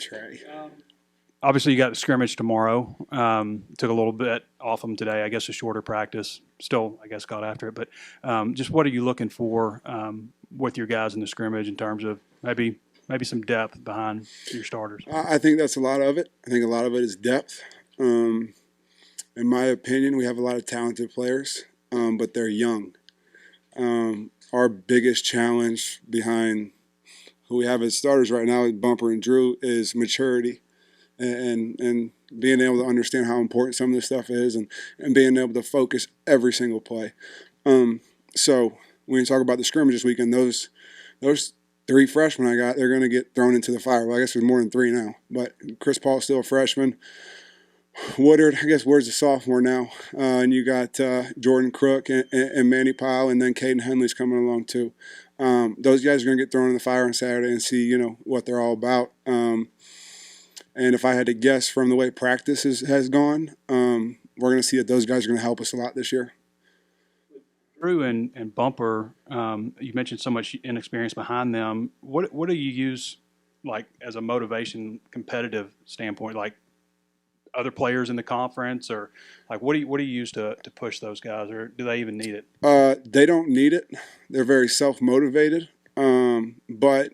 Trey. Obviously, you got the scrimmage tomorrow. Took a little bit off them today. I guess a shorter practice. Still, I guess, got after it. But just what are you looking for with your guys in the scrimmage in terms of maybe some depth behind your starters? I think that's a lot of it. I think a lot of it is depth. In my opinion, we have a lot of talented players, but they're young. Our biggest challenge behind who we have as starters right now, Bumper and Drew, is maturity and being able to understand how important some of this stuff is and being able to focus every single play. So when you talk about the scrimmage this weekend, those 3 freshmen I got, they're going to get thrown into the fire. Well, I guess there's more than 3 now, but Chris Paul's still a freshman. Woodard, I guess Woodard's a sophomore now. And you got Jordan Crook and Manny Pyle, and then Caden Henley's coming along too. Those guys are going to get thrown in the fire on Saturday and see, what they're all about. And if I had to guess from the way practice has gone, we're going to see that those guys are going to help us a lot this year. Drew and Bumper, you mentioned so much inexperience behind them. What do you use, like, as a motivation, competitive standpoint, like other players in the conference, or like what do you use to push those guys, or do they even need it? They don't need it. They're very self-motivated, but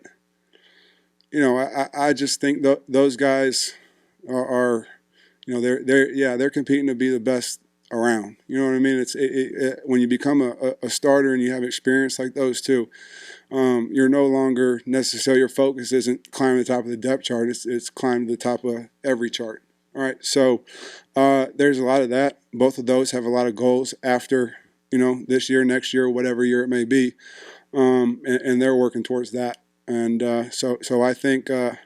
I just think those guys are they're competing to be the best around. You know what I mean? It's when you become a starter and you have experience like those two, you're no longer necessarily, your focus isn't climbing the top of the depth chart. It's climbing the top of every chart. All right, so there's a lot of that. Both of those have a lot of goals after this year, next year, whatever year it may be, and they're working towards that. And so I think I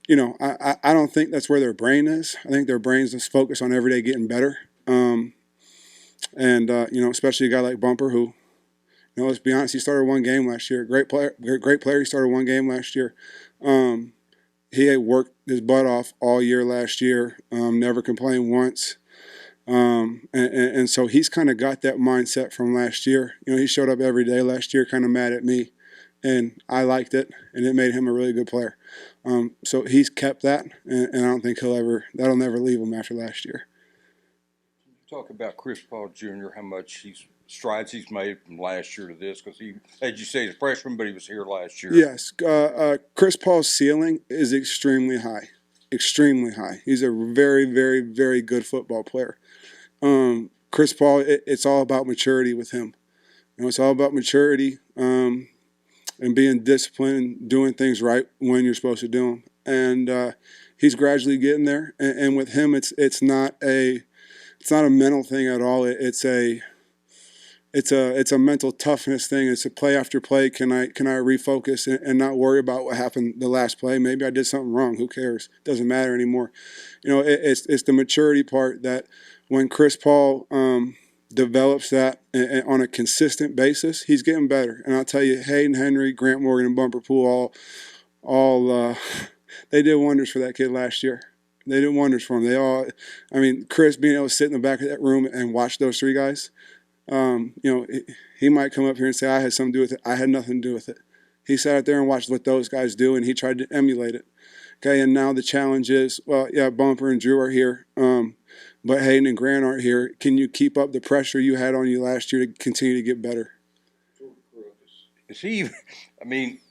don't think that's where their brain is. I think their brain's just focused on every day getting better. Especially a guy like Bumper who, let's be honest, he started 1 game last year. Great player. He started 1 game last year. He had worked his butt off all year last year, never complained once. And so he's kind of got that mindset from last year. He showed up every day last year kind of mad at me, and I liked it, and it made him a really good player. So he's kept that, and I don't think that'll never leave him after last year. Talk about Chris Paul Jr., how much strides he's made from last year to this, because he, as you say, he's a freshman, but he was here last year. Yes, Chris Paul's ceiling is extremely high, extremely high. He's a very, very, very good football player. Chris Paul, it's all about maturity with him. It's all about maturity and being disciplined, doing things right when you're supposed to do them. And he's gradually getting there. And with him, it's not a mental thing at all. It's a mental toughness thing. It's a play after play. Can I refocus and not worry about what happened the last play? Maybe I did something wrong. Who cares? Doesn't matter anymore. It's the maturity part that when Chris Paul develops that on a consistent basis, he's getting better. And I'll tell you, Hayden Henry, Grant Morgan, and Bumper Poole all they did wonders for that kid last year. They did wonders for him. Chris being able to sit in the back of that room and watch those 3 guys, he might come up here and say, I had something to do with it. I had nothing to do with it. He sat out there and watched what those guys do, and he tried to emulate it. Okay, and now the challenge is, Bumper and Drew are here, but Hayden and Grant aren't here. Can you keep up the pressure you had on you last year to continue to get better? Is he,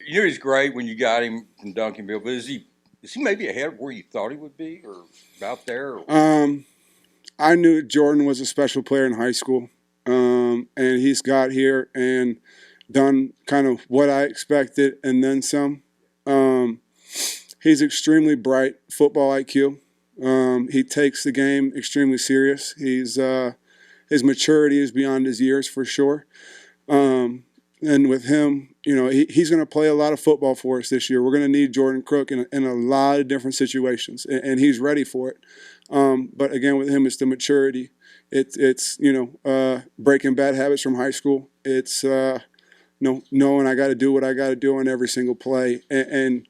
he's great when you got him from Duncanville, but is he maybe ahead of where you thought he would be, or about there? I knew Jordan was a special player in high school, and he's got here and done kind of what I expected and then some. He's extremely bright, football IQ. He takes the game extremely serious. His maturity is beyond his years for sure. And with him, he's going to play a lot of football for us this year. We're going to need Jordan Crook in a lot of different situations, and he's ready for it. But again, with him, it's the maturity. It's breaking bad habits from high school. It's knowing I got to do what I got to do on every single play. And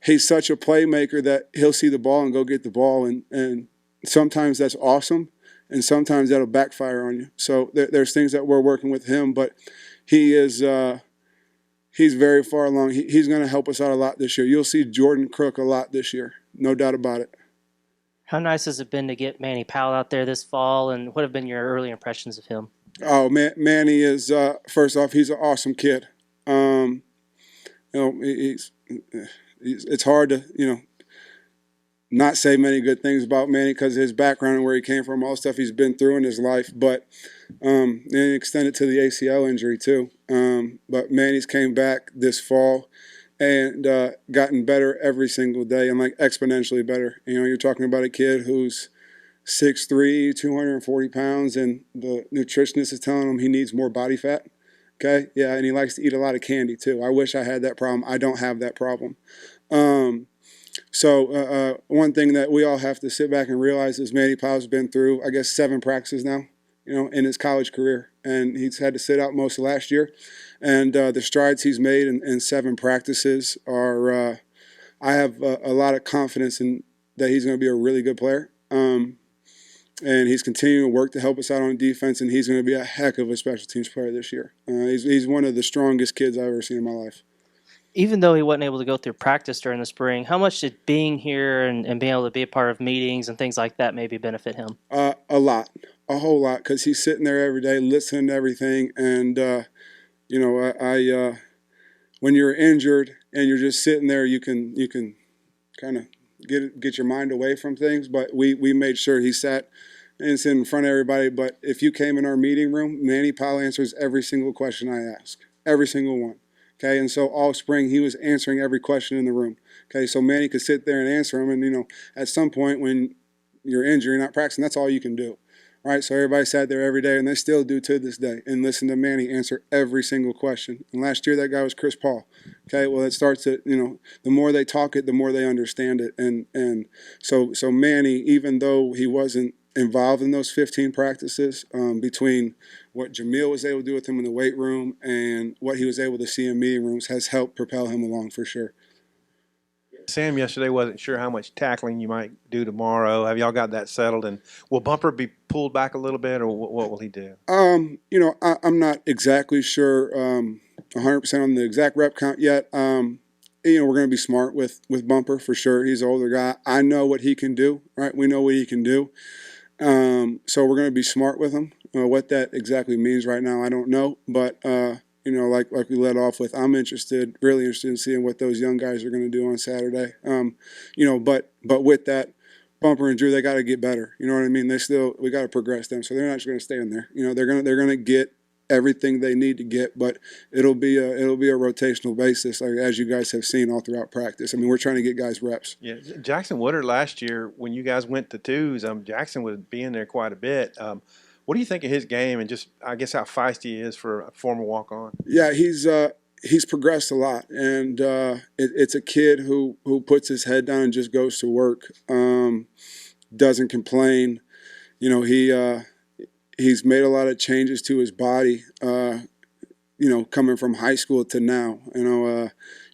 he's such a playmaker that he'll see the ball and go get the ball. And sometimes that's awesome, and sometimes that'll backfire on you. So there's things that we're working with him, but he's very far along. He's going to help us out a lot this year. You'll see Jordan Crook a lot this year. no doubt about it. How nice has it been to get Manny Powell out there this fall, and what have been your early impressions of him? Oh, Manny is first off, he's an awesome kid. It's hard to not say many good things about Manny because of his background and where he came from, all the stuff he's been through in his life. But then extended to the ACL injury too. But Manny's came back this fall and gotten better every single day, and like exponentially better. You're talking about a kid who's 6'3", 240 pounds, and the nutritionist is telling him he needs more body fat. Okay, yeah, and he likes to eat a lot of candy too. I wish I had that problem. I don't have that problem. So one thing that we all have to sit back and realize is Manny Powell's been through, I guess, 7 practices now, in his college career, and he's had to sit out most of last year. And the strides he's made in 7 practices are, I have a lot of confidence in that he's going to be a really good player. And he's continuing to work to help us out on defense, and he's going to be a heck of a special teams player this year. He's one of the strongest kids I've ever seen in my life. Even though he wasn't able to go through practice during the spring, how much did being here and being able to be a part of meetings and things like that maybe benefit him? A lot, a whole lot, because he's sitting there every day listening to everything. And, when you're injured and you're just sitting there, you can kind of get your mind away from things. But we made sure he sat and sit in front of everybody. But if you came in our meeting room, Manny Powell answers every single question I ask, every single one. Okay, and so all spring he was answering every question in the room. Okay, so Manny could sit there and answer them, and at some point when you're injured, you're not practicing, that's all you can do. All right, so everybody sat there every day, and they still do to this day, and listen to Manny answer every single question. And last year that guy was Chris Paul. Okay, well it starts to the more they talk it, the more they understand it, and so Manny, even though he wasn't involved in those 15 practices, between what Jamil was able to do with him in the weight room and what he was able to see in meeting rooms, has helped propel him along for sure. Sam yesterday wasn't sure how much tackling you might do tomorrow. Have y'all got that settled? And will Bumper be pulled back a little bit, or what will he do? I'm not exactly sure 100% on the exact rep count yet. We're going to be smart with Bumper for sure. He's an older guy. I know what he can do, right? We know what he can do. So we're going to be smart with him. What that exactly means right now, I don't know. But, like we led off with, I'm really interested in seeing what those young guys are going to do on Saturday. But with that, Bumper and Drew, they got to get better. You know what I mean? We got to progress them. So they're not just going to stay in there. They're going to get everything they need to get, but it'll be a rotational basis, like, as you guys have seen all throughout practice. I mean, we're trying to get guys reps. Yeah, Jackson Woodard last year, when you guys went to twos, Jackson was being there quite a bit. What do you think of his game, and just, I guess, how feisty he is for a former walk-on? Yeah, he's progressed a lot, and it's a kid who puts his head down and just goes to work. Doesn't complain. He's made a lot of changes to his body, coming from high school to now.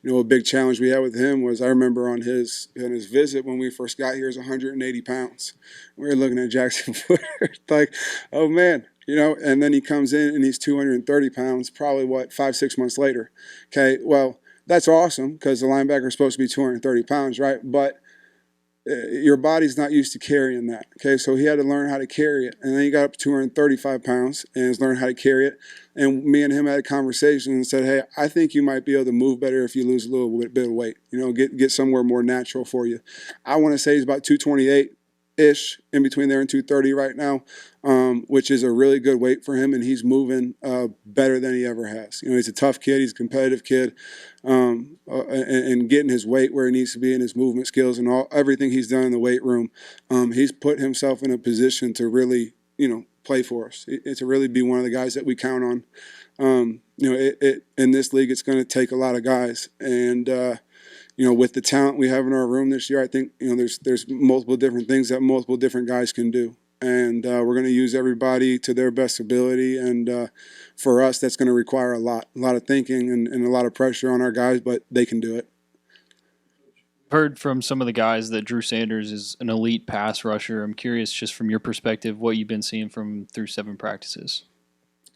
A big challenge we had with him was, I remember on his visit when we first got here, he was 180 pounds. We were looking at Jackson Woodard like, oh man, and then he comes in and he's 230 pounds, probably 5-6 months later. Okay, well, that's awesome because the linebacker is supposed to be 230 pounds, right? But your body's not used to carrying that. Okay, so he had to learn how to carry it, and then he got up to 235 pounds and has learned how to carry it. And me and him had a conversation and said, hey, I think you might be able to move better if you lose a little bit of weight. Get somewhere more natural for you. I want to say he's about 228-ish, in between there and 230 right now, which is a really good weight for him, and he's moving better than he ever has. He's a tough kid, he's a competitive kid, and getting his weight where he needs to be, and his movement skills and everything he's done in the weight room, he's put himself in a position to really, play for us. To really be one of the guys that we count on. In this league, it's going to take a lot of guys, and with the talent we have in our room this year, I think there's multiple different things that multiple different guys can do, and we're going to use everybody to their best ability. And for us, that's going to require a lot of thinking and a lot of pressure on our guys, but they can do it. Heard from some of the guys that Drew Sanders is an elite pass rusher. I'm curious, just from your perspective, what you've been seeing from through 7 practices.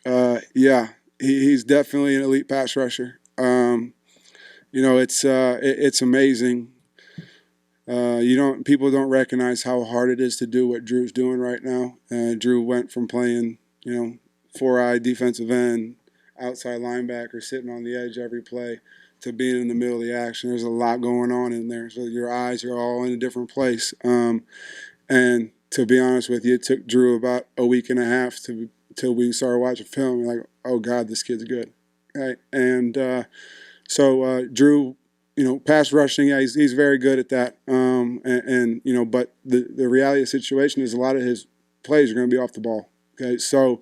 Yeah, he's definitely an elite pass rusher. It's amazing. People don't recognize how hard it is to do what Drew's doing right now. Drew went from playing, 4-eye defensive end, outside linebacker, sitting on the edge every play, to being in the middle of the action. There's a lot going on in there. So your eyes are all in a different place. And to be honest with you, it took Drew about a week and a half till we started watching film. We're like, oh God, this kid's good, right? And so Drew, pass rushing, yeah, he's very good at that. But the reality of the situation is a lot of his plays are going to be off the ball. Okay, so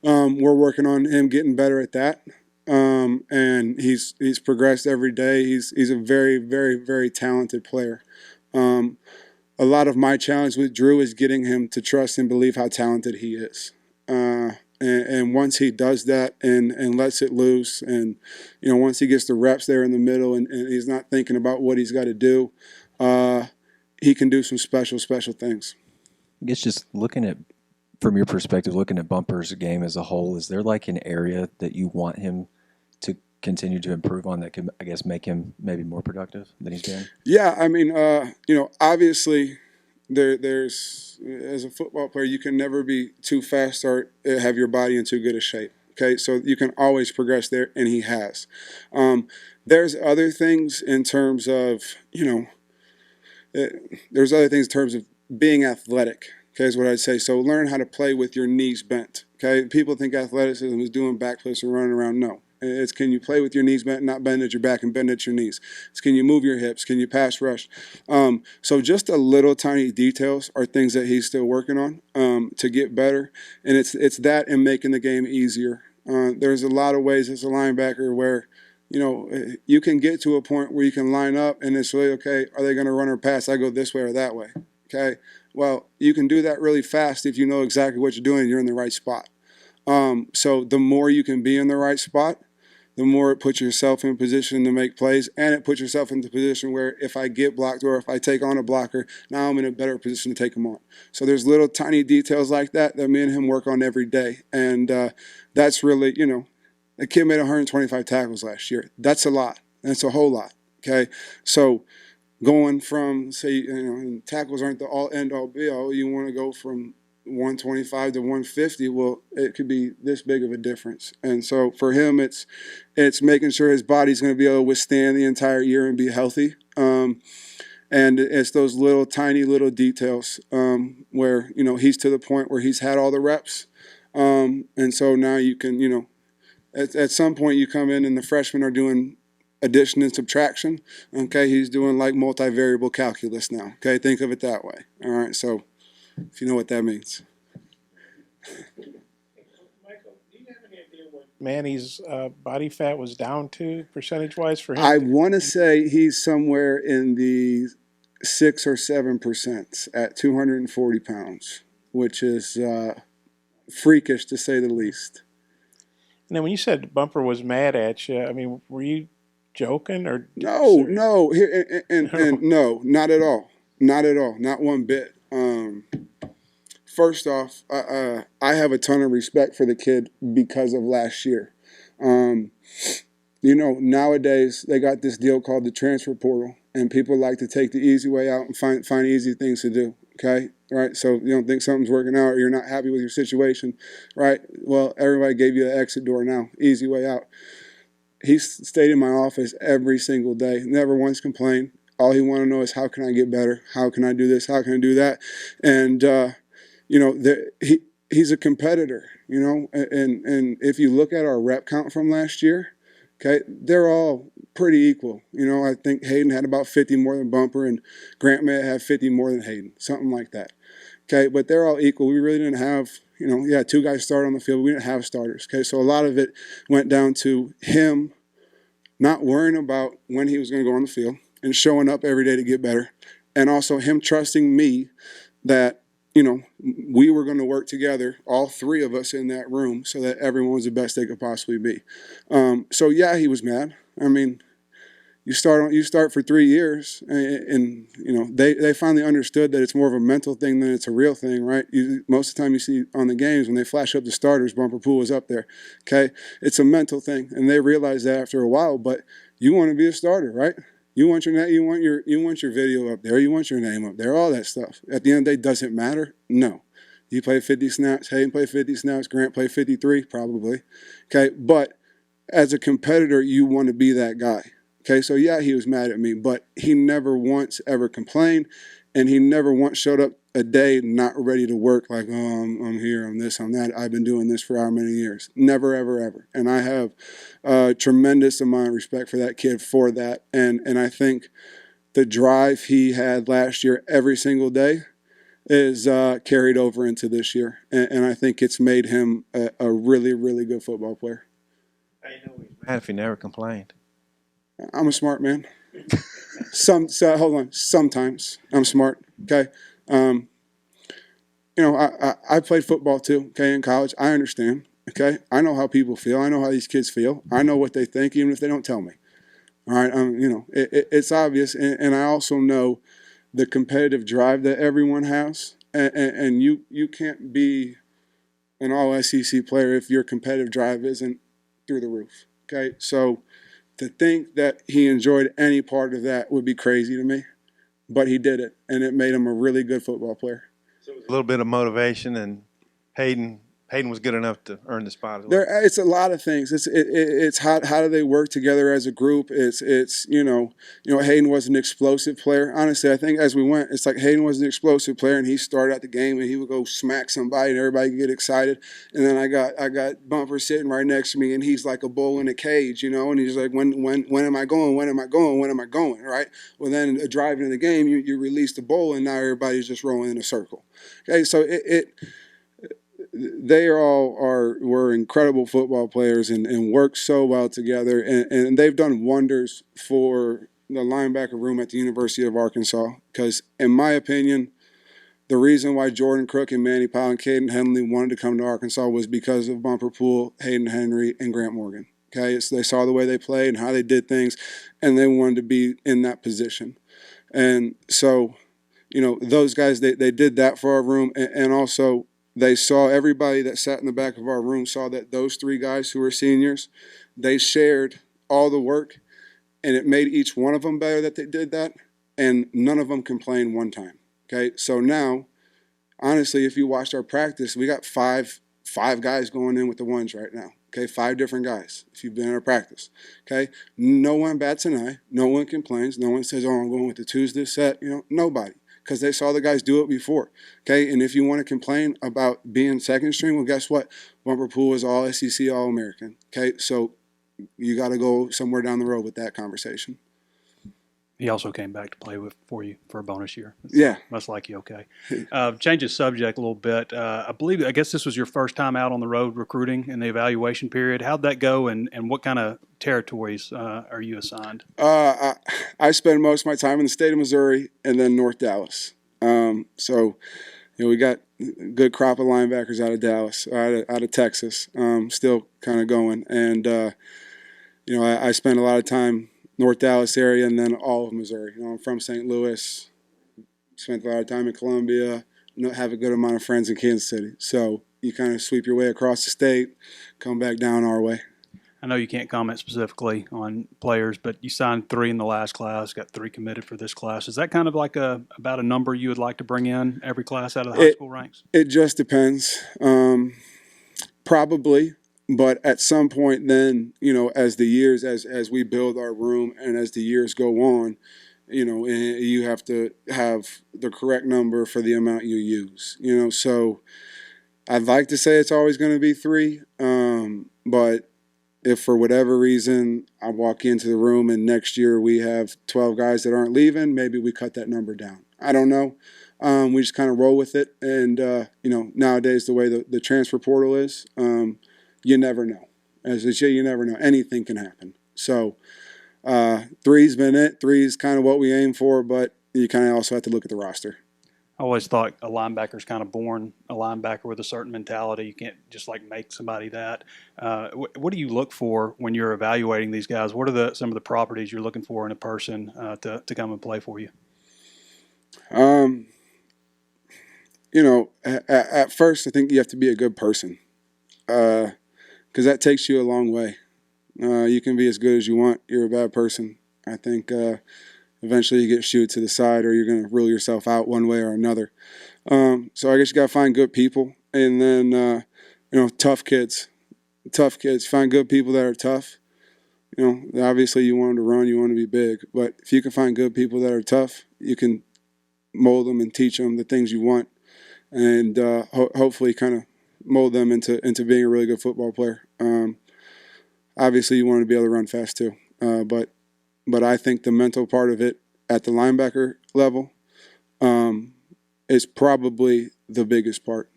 we're working on him getting better at that. And he's progressed every day. He's a very, very, very talented player. A lot of my challenge with Drew is getting him to trust and believe how talented he is. And once he does that and lets it loose, and once he gets the reps there in the middle, and he's not thinking about what he's got to do, he can do some special things. I guess just looking at, from your perspective, looking at Bumper's game as a whole, is there like an area that you want him to continue to improve on that could, I guess, make him maybe more productive than he's been? Yeah, I mean, obviously, there's as a football player, you can never be too fast or have your body in too good a shape. Okay, so you can always progress there, and he has. There's other things in terms of, there's other things in terms of being athletic. Okay, is what I'd say. So learn how to play with your knees bent. Okay, people think athleticism is doing backflips and running around. No, it's can you play with your knees bent, not bend at your back and bend at your knees. It's can you move your hips? Can you pass rush? So just a little tiny details are things that he's still working on to get better, and it's that and making the game easier. There's a lot of ways as a linebacker where you can get to a point where you can line up and it's really okay. Are they going to run or pass? I go this way or that way. Okay. Well, you can do that really fast if you know exactly what you're doing and you're in the right spot. So the more you can be in the right spot, the more it puts yourself in position to make plays, and it puts yourself into a position where if I get blocked or if I take on a blocker, now I'm in a better position to take them on. So there's little tiny details like that me and him work on every day. And that's really, the kid made 125 tackles last year. That's a lot. That's a whole lot. Okay. So going from, say, tackles aren't the end-all, be-all. You want to go from 125 to 150. Well, it could be this big of a difference. And so for him, it's making sure his body's going to be able to withstand the entire year and be healthy. And it's those little, tiny little details where, he's to the point where he's had all the reps. And so now you can, at some point you come in and the freshmen are doing addition and subtraction. Okay, he's doing like multivariable calculus now. Okay, think of it that way. All right, so if you know what that means. Michael, do you have any idea what Manny's body fat was down to percentage-wise for him? I want to say he's somewhere in the 6 or 7% at 240 pounds, which is freakish to say the least. And then when you said Bumper was mad at you, I mean, were you joking or no, and no, not at all, not one bit. First off, I have a ton of respect for the kid because of last year. Nowadays they got this deal called the transfer portal, and people like to take the easy way out and find easy things to do. Okay, right? So you don't think something's working out or you're not happy with your situation, right? Well, everybody gave you the exit door now, easy way out. He stayed in my office every single day, never once complained. All he wanted to know is how can I get better? How can I do this? How can I do that? And, he's a competitor, and if you look at our rep count from last year, okay, they're all pretty equal. I think Hayden had about 50 more than Bumper, and Grant may have 50 more than Hayden, something like that. Okay, but they're all equal. We really didn't have, two guys start on the field. We didn't have starters. Okay, so a lot of it went down to him not worrying about when he was going to go on the field and showing up every day to get better, and also him trusting me that, we were going to work together, all three of us in that room, so that everyone was the best they could possibly be. So yeah, he was mad. I mean, you start for 3 years, and they finally understood that it's more of a mental thing than it's a real thing, right? Most of the time you see on the games when they flash up the starters, Bumper Pool was up there. Okay, it's a mental thing, and they realized that after a while. But you want to be a starter, right? You want your you want your video up there. You want your name up there. All that stuff. At the end of the day, does it matter? No. You play 50 snaps. Hayden played 50 snaps. Grant played 53, probably. Okay, but as a competitor, you want to be that guy. Okay, so yeah, he was mad at me, but he never once ever complained, and he never once showed up a day not ready to work like, oh, I'm here, I'm this, I'm that. I've been doing this for how many years? Never, ever, ever. And I have a tremendous amount of respect for that kid for that. And I think the drive he had last year every single day is carried over into this year. And I think it's made him a really, really good football player. Mad if he never complained. I'm a smart man. Hold on. Sometimes I'm smart. Okay. I played football too. Okay, in college, I understand. Okay, I know how people feel. I know how these kids feel. I know what they think, even if they don't tell me. All right. It's obvious, and I also know the competitive drive that everyone has, and you can't be an all SEC player if your competitive drive isn't through the roof. Okay, so to think that he enjoyed any part of that would be crazy to me, but he did it, and it made him a really good football player. So it was a little bit of motivation, and Hayden was good enough to earn the spot as well. It's a lot of things. It's how do they work together as a group. It's Hayden was an explosive player. Honestly, I think as we went, it's like Hayden was an explosive player, and he started out the game and he would go smack somebody and everybody could get excited. And then I got Bumper sitting right next to me, and he's like a bull in a cage, and he's like, when am I going? When am I going? When am I going? Right? Well, then driving in the game, you release the bull, and now everybody's just rolling in a circle. Okay, so they all were incredible football players and worked so well together, and they've done wonders for the linebacker room at the University of Arkansas, because in my opinion, the reason why Jordan Crook and Manny Powell and Caden Henley wanted to come to Arkansas was because of Bumper Poole, Hayden Henry, and Grant Morgan. Okay, so they saw the way they played and how they did things, and they wanted to be in that position. And so, those guys, they did that for our room, and also they saw everybody that sat in the back of our room saw that those three guys who were seniors, they shared all the work, and it made each one of them better that they did that, and none of them complained one time. Okay, so now, honestly, if you watched our practice, we got five guys going in with the ones right now. Okay, 5 different guys if you've been in our practice. Okay, no one bats an eye, no one complains, no one says, oh, I'm going with the twos this set, nobody. Because they saw the guys do it before. Okay, and if you want to complain about being second string, well, guess what? Bumper Poole was all SEC, all American. Okay, so you got to go somewhere down the road with that conversation. He also came back to play for you for a bonus year. Yeah. Must like you okay. Change the subject a little bit. I guess this was your first time out on the road recruiting in the evaluation period. How'd that go, and what kind of territories are you assigned? I spend most of my time in the state of Missouri and then North Dallas. So we got a good crop of linebackers out of Dallas, out of Texas, still kind of going. And, I spend a lot of time North Dallas area and then all of Missouri. I'm from St. Louis, spent a lot of time in Columbia, have a good amount of friends in Kansas City. So you kind of sweep your way across the state, come back down our way. I know you can't comment specifically on players, but you signed 3 in the last class, got 3 committed for this class. Is that kind of like about a number you would like to bring in every class out of the high school ranks? It just depends. Probably. But at some point then, as the years, as we build our room and as the years go on, you have to have the correct number for the amount you use. So I'd like to say it's always going to be 3, but if for whatever reason I walk into the room and next year we have 12 guys that aren't leaving, maybe we cut that number down. I don't know. We just kind of roll with it. And, nowadays the way the transfer portal is, you never know. As I say, you never know. Anything can happen. So 3's been it. 3 is kind of what we aim for, but you kind of also have to look at the roster. I always thought a linebacker's kind of born a linebacker with a certain mentality. You can't just make somebody that. What do you look for when you're evaluating these guys? What are some of the properties you're looking for in a person to come and play for you? At first, I think you have to be a good person. Because that takes you a long way. You can be as good as you want. You're a bad person. I think eventually you get shoot to the side or you're going to rule yourself out one way or another. So I guess you got to find good people, and then tough kids. Tough kids. Find good people that are tough. Obviously you want them to run, you want to be big, but if you can find good people that are tough, you can mold them and teach them the things you want, and hopefully kind of mold them into being a really good football player. Obviously you want to be able to run fast too, but I think the mental part of it at the linebacker level is probably the biggest part.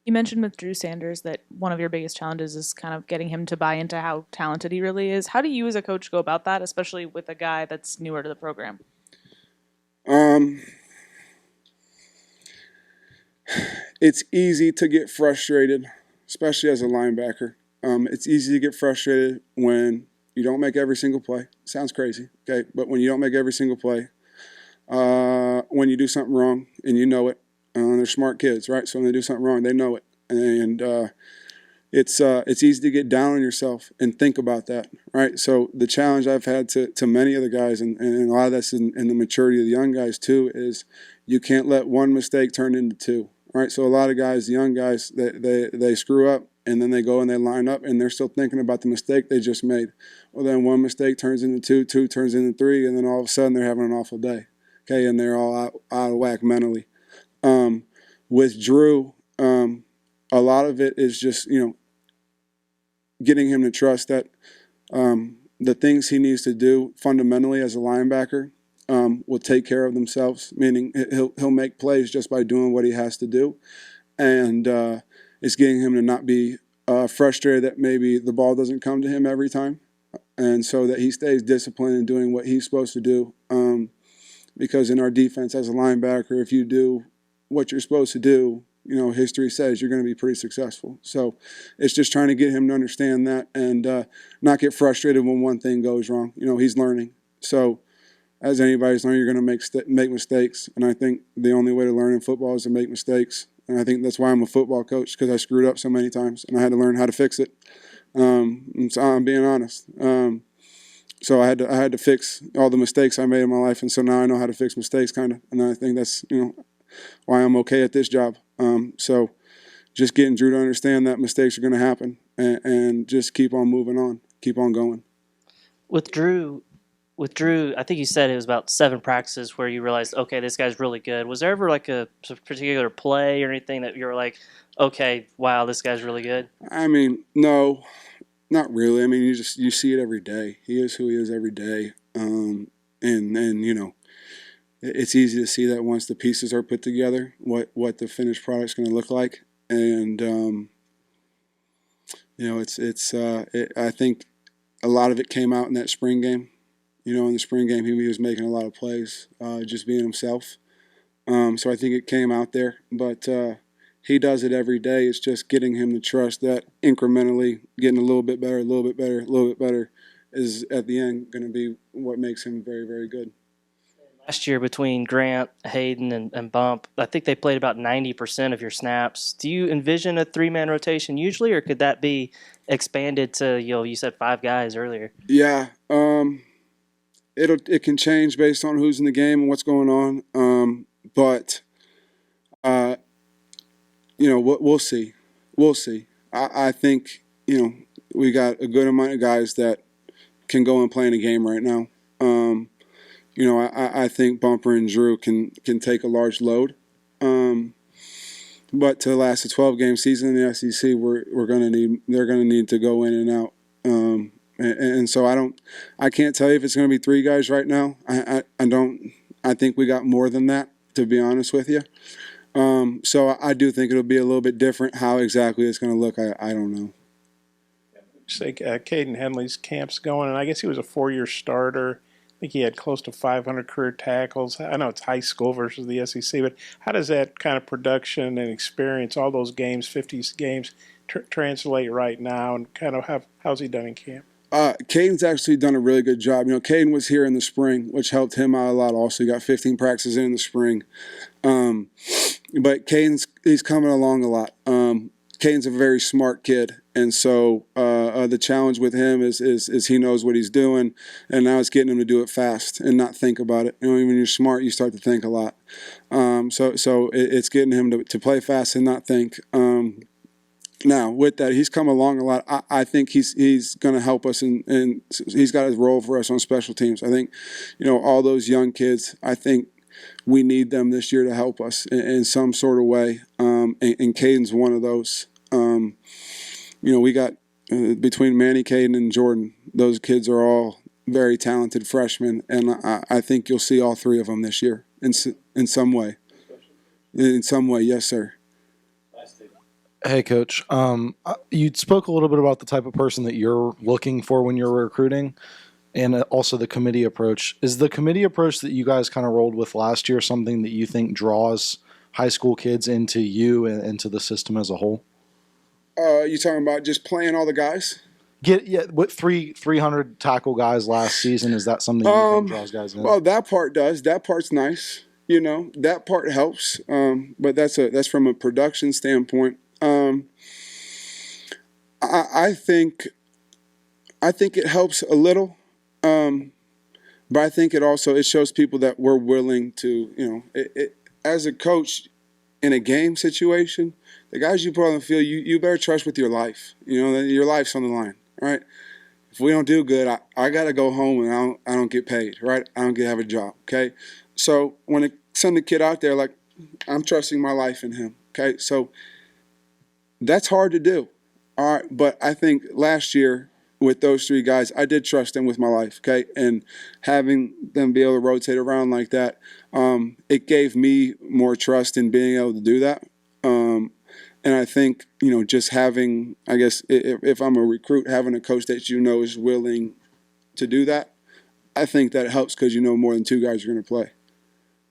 You mentioned with Drew Sanders that one of your biggest challenges is kind of getting him to buy into how talented he really is. How do you as a coach go about that, especially with a guy that's newer to the program? It's easy to get frustrated, especially as a linebacker. It's easy to get frustrated when you don't make every single play. Sounds crazy, okay? But when you don't make every single play, when you do something wrong and you know it, they're smart kids, right? So when they do something wrong, they know it. And it's easy to get down on yourself and think about that, right? So the challenge I've had to many of the guys, and a lot of that's in the maturity of the young guys too, is you can't let one mistake turn into two, right? So a lot of guys, the young guys, they screw up, and then they go and they line up, and they're still thinking about the mistake they just made. Well, then one mistake turns into two, two turns into three, and then all of a sudden they're having an awful day, okay? And they're all out of whack mentally. With Drew, a lot of it is just, getting him to trust that the things he needs to do fundamentally as a linebacker will take care of themselves, meaning he'll make plays just by doing what he has to do. And it's getting him to not be frustrated that maybe the ball doesn't come to him every time, and so that he stays disciplined in doing what he's supposed to do. Because in our defense as a linebacker, if you do what you're supposed to do, history says you're going to be pretty successful. So it's just trying to get him to understand that and not get frustrated when one thing goes wrong. He's learning. So as anybody's learning, you're going to make mistakes. And I think the only way to learn in football is to make mistakes. And I think that's why I'm a football coach, because I screwed up so many times and I had to learn how to fix it. And so I'm being honest. So I had to fix all the mistakes I made in my life. And so now I know how to fix mistakes kind of. And I think that's, why I'm okay at this job. So just getting Drew to understand that mistakes are going to happen and just keep on moving on, keep on going. With Drew, I think you said it was about 7 practices where you realized, okay, this guy's really good. Was there ever like a particular play or anything that you were like, okay, wow, this guy's really good? I mean, no, not really. I mean, you see it every day. He is who he is every day. And it's easy to see that once the pieces are put together, what the finished product's going to look like. And I think a lot of it came out in that spring game. In the spring game, he was making a lot of plays, just being himself. So I think it came out there. But he does it every day. It's just getting him to trust that incrementally, getting a little bit better, a little bit better, a little bit better, is at the end going to be what makes him very, very good. Last year between Grant, Hayden, and Bump, I think they played about 90% of your snaps. Do you envision a 3-man rotation usually, or could that be expanded to, you said 5 guys earlier? Yeah, it can change based on who's in the game and what's going on. But we'll see. We'll see. I think we got a good amount of guys that can go and play in a game right now. I think Bumper and Drew can take a large load. But to last a 12-game season in the SEC, they're going to need to go in and out. And so I can't tell you if it's going to be 3 guys right now. I think we got more than that, to be honest with you. So I do think it'll be a little bit different. How exactly it's going to look, I don't know. Say Caden Henley's camp's going, and I guess he was a 4-year starter. I think he had close to 500 career tackles. I know it's high school versus the SEC, but how does that kind of production and experience, all those games, 50 games, translate right now, and kind of how's he done in camp? Caden's actually done a really good job. Caden was here in the spring, which helped him out a lot also. He got 15 practices in the spring. But he's coming along a lot. Caden's a very smart kid, And so the challenge with him is he knows what he's doing, and now it's getting him to do it fast and not think about it. When you're smart, you start to think a lot. So it's getting him to play fast and not think. Now, with that, he's come along a lot. I think he's going to help us, and he's got his role for us on special teams. I think, all those young kids, I think we need them this year to help us in some sort of way, and Caden's one of those. We got between Manny, Caden, and Jordan, those kids are all very talented freshmen, and I think you'll see all three of them this year in some way. In some way, yes, sir. Hey, Coach. You spoke a little bit about the type of person that you're looking for when you're recruiting, and also the committee approach. Is the committee approach that you guys kind of rolled with last year something that you think draws high school kids into you and into the system as a whole? You talking about just playing all the guys? What 300 tackle guys last season, is that something you think draws guys in? Well, that part does. That part's nice. That part helps. But that's from a production standpoint. I think it helps a little, but I think it shows people that we're willing to, as a coach in a game situation, the guys you put on the field, you better trust with your life. Your life's on the line, right? If we don't do good, I got to go home and I don't get paid, right? I don't get to have a job, okay? So when I send the kid out there, like, I'm trusting my life in him, okay? So that's hard to do, all right? But I think last year with those three guys, I did trust them with my life, okay? And having them be able to rotate around like that, it gave me more trust in being able to do that. And I think, just having, I guess, if I'm a recruit, having a coach that is willing to do that, I think that helps because more than two guys are going to play.